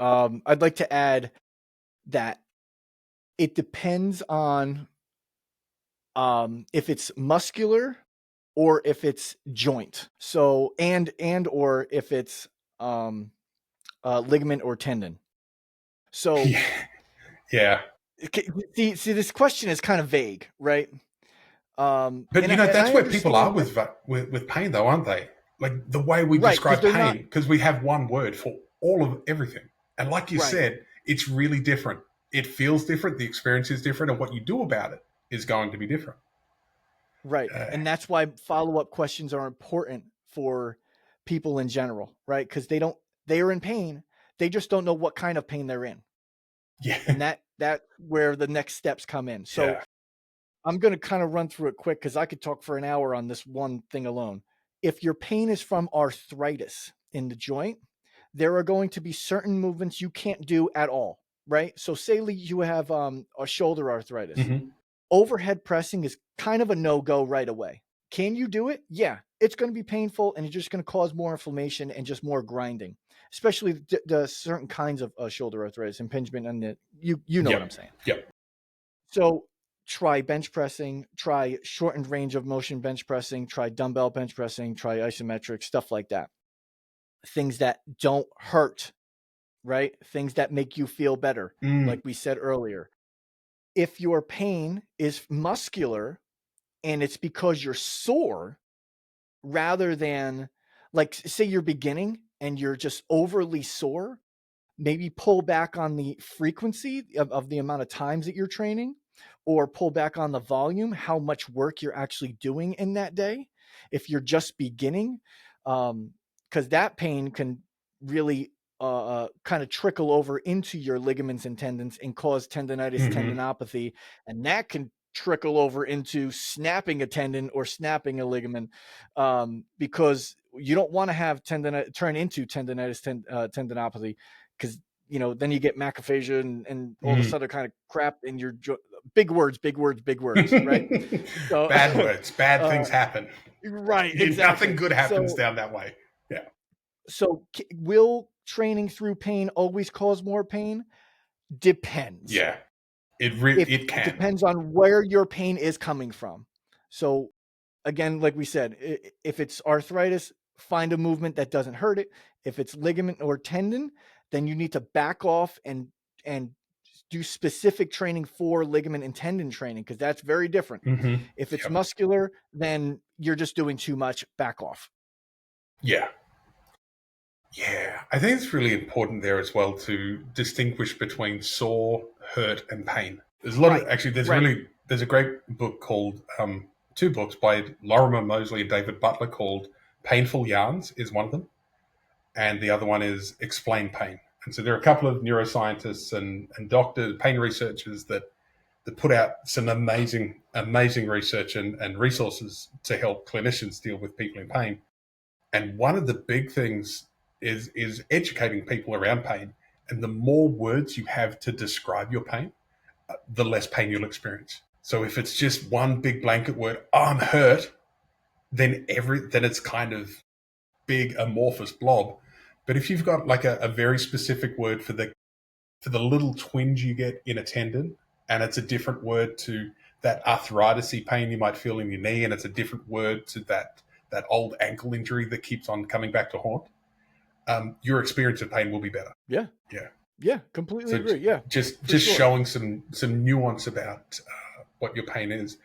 I'd like to add that it depends on if it's muscular or if it's joint. So or if it's ligament or tendon. So Yeah. see, this question is kind of vague, right? But And that's I where people are understand that, with pain, though, aren't they? Like the way we right? Because describe they're not pain, because we have one word for all of everything. And like you right, said, it's really different. It feels different. The experience is different, and what you do about it is going to be different. right, Uh, and that's why follow-up questions are important for people in general, right? Because they are in pain, they just don't know what kind of pain they're in, yeah, and that where the next steps come in. So yeah. I'm going to kind of run through it quick because I could talk for an hour on this one thing alone. If your pain is from arthritis in the joint, there are going to be certain movements you can't do at all, right? So say you have a shoulder arthritis. Mm-hmm. Overhead pressing is kind of a no-go right away. Can you do it? Yeah, it's going to be painful and it's just going to cause more inflammation and just more grinding, especially the certain kinds of shoulder arthritis, impingement, and you know what I'm Yep, saying. yep. So try bench pressing, try shortened range of motion bench pressing, try dumbbell bench pressing, try isometric, stuff like that. Things that don't hurt, right? Things that make you feel better, Mm, like we said earlier. If your pain is muscular and it's because you're sore rather than, like, say you're beginning and you're just overly sore, maybe pull back on the frequency of the amount of times that you're training, or pull back on the volume, how much work you're actually doing in that day. If you're just beginning, because that pain can really kind of trickle over into your ligaments and tendons and cause tendonitis, mm-hmm. tendinopathy, and that can trickle over into snapping a tendon or snapping a ligament, because you don't want to have turn into tendonitis, tendinopathy, because then you get macrophagia and all this Mm. other kind of crap in your big words, big words, big words, right? So, Bad words, bad things uh, happen. right, Nothing exactly. good happens So, down that way. Yeah, will training through pain always cause more pain? Depends. yeah. If It it can. depends on where your pain is coming from. So, again, like we said, if it's arthritis, find a movement that doesn't hurt it. If it's ligament or tendon, then you need to back off and do specific training for ligament and tendon training, because that's very different. Mm-hmm. If it's Yep. muscular, then you're just doing too much. Back off. Yeah. Yeah, I think it's really important there as well to distinguish between sore, hurt, and pain. There's a lot of Right. actually. Right. There's a great book called two books by Lorimer Moseley and David Butler called "Painful Yarns" is one of them, and the other one is "Explain Pain." And so there are a couple of neuroscientists and doctors, pain researchers that put out some amazing research and resources to help clinicians deal with people in pain. And one of the big things is educating people around pain. And the more words you have to describe your pain, the less pain you'll experience. So if it's just one big blanket word, oh, I'm hurt, then it's kind of big amorphous blob. But if you've got like a very specific word for the little twinge you get in a tendon, and it's a different word to that arthritis-y pain you might feel in your knee, and it's a different word to that old ankle injury that keeps on coming back to haunt, your experience of pain will be better. Yeah. Yeah. Yeah. Completely So agree. Yeah. just For sure. showing some nuance about what your pain is.